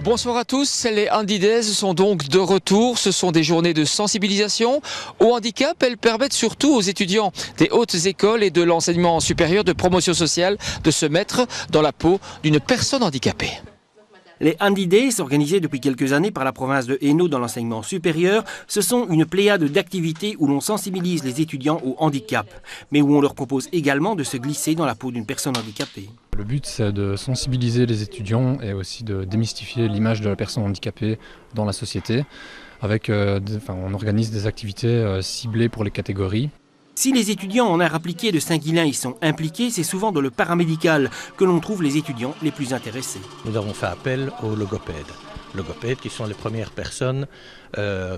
Bonsoir à tous, les Handy Days sont donc de retour. Ce sont des journées de sensibilisation au handicap. Elles permettent surtout aux étudiants des hautes écoles et de l'enseignement supérieur de promotion sociale de se mettre dans la peau d'une personne handicapée. Les Handy Days, organisés depuis quelques années par la province de Hainaut dans l'enseignement supérieur, ce sont une pléiade d'activités où l'on sensibilise les étudiants au handicap, mais où on leur propose également de se glisser dans la peau d'une personne handicapée. Le but, c'est de sensibiliser les étudiants et aussi de démystifier l'image de la personne handicapée dans la société. On organise des activités ciblées pour les catégories. Si les étudiants en art appliqué de Saint-Guilain y sont impliqués, c'est souvent dans le paramédical que l'on trouve les étudiants les plus intéressés. Nous avons fait appel aux logopèdes. Logopèdes qui sont les premières personnes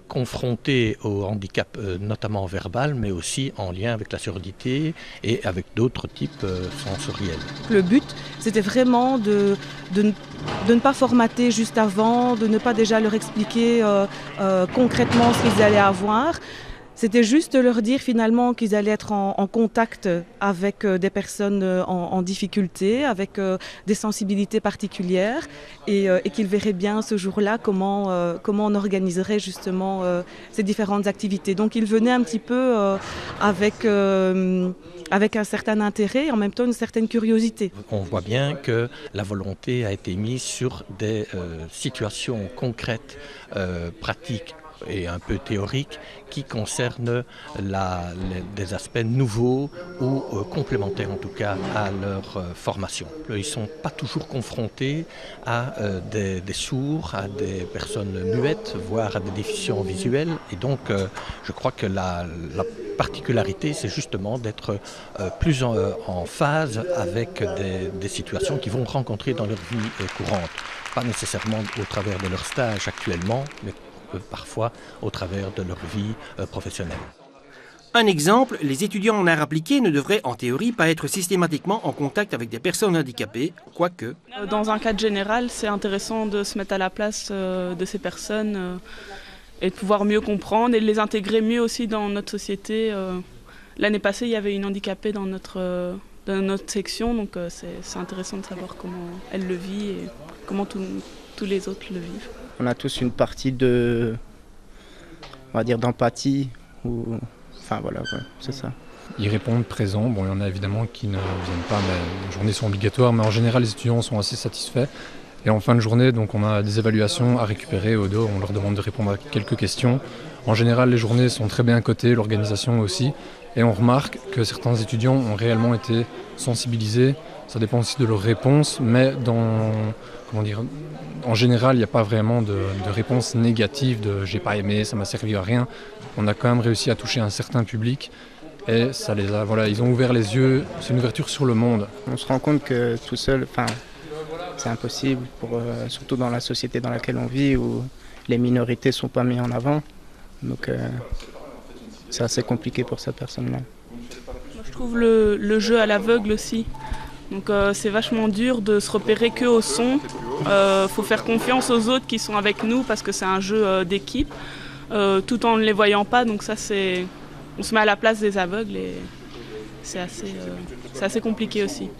confrontées au handicap, notamment verbal, mais aussi en lien avec la surdité et avec d'autres types sensoriels. Le but, c'était vraiment de ne pas formater juste avant, de ne pas déjà leur expliquer concrètement ce qu'ils allaient avoir. C'était juste de leur dire finalement qu'ils allaient être en contact avec des personnes en difficulté, avec des sensibilités particulières et qu'ils verraient bien ce jour-là comment on organiserait justement ces différentes activités. Donc ils venaient un petit peu avec un certain intérêt et en même temps une certaine curiosité. On voit bien que la volonté a été mise sur des situations concrètes, pratiques et un peu théoriques qui concernent des aspects nouveaux ou complémentaires en tout cas à leur formation. Ils ne sont pas toujours confrontés à des sourds, à des personnes muettes, voire à des déficients visuels et donc je crois que la particularité c'est justement d'être plus en phase avec des situations qu'ils vont rencontrer dans leur vie courante. Pas nécessairement au travers de leur stage actuellement, mais parfois au travers de leur vie professionnelle. Un exemple, les étudiants en art appliqué ne devraient en théorie pas être systématiquement en contact avec des personnes handicapées, quoique. Dans un cadre général, c'est intéressant de se mettre à la place de ces personnes et de pouvoir mieux comprendre et de les intégrer mieux aussi dans notre société. L'année passée, il y avait une handicapée dans notre section, donc c'est intéressant de savoir comment elle le vit et comment tous les autres le vivent. On a tous une partie d'empathie, enfin voilà, c'est ça. Ils répondent présents. Bon, il y en a évidemment qui ne viennent pas, mais les journées sont obligatoires, mais en général les étudiants sont assez satisfaits. Et en fin de journée, donc, on a des évaluations à récupérer au dos, on leur demande de répondre à quelques questions. En général, les journées sont très bien cotées, l'organisation aussi, et on remarque que certains étudiants ont réellement été sensibilisés. Ça dépend aussi de leurs réponses, mais en général, il n'y a pas vraiment de réponse négative de « j'ai pas aimé, ça m'a servi à rien ». On a quand même réussi à toucher un certain public et ça ils ont ouvert les yeux, c'est une ouverture sur le monde. On se rend compte que tout seul, c'est impossible, surtout dans la société dans laquelle on vit où les minorités ne sont pas mises en avant. Donc c'est assez compliqué pour cette personne-là. Moi, je trouve le jeu à l'aveugle aussi. Donc c'est vachement dur de se repérer que au son. Faut faire confiance aux autres qui sont avec nous parce que c'est un jeu d'équipe, tout en ne les voyant pas. Donc ça on se met à la place des aveugles et c'est assez compliqué aussi.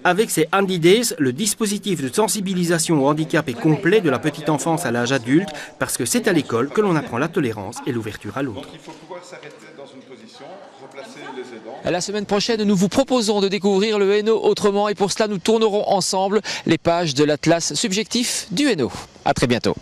Avec ces Handy Days, le dispositif de sensibilisation au handicap est complet de la petite enfance à l'âge adulte parce que c'est à l'école que l'on apprend la tolérance et l'ouverture à l'autre. Donc il faut pouvoir s'arrêter dans une position, replacer les aidants. La semaine prochaine, nous vous proposons de découvrir le Hainaut autrement et pour cela, nous tournerons ensemble les pages de l'Atlas subjectif du Hainaut. À très bientôt.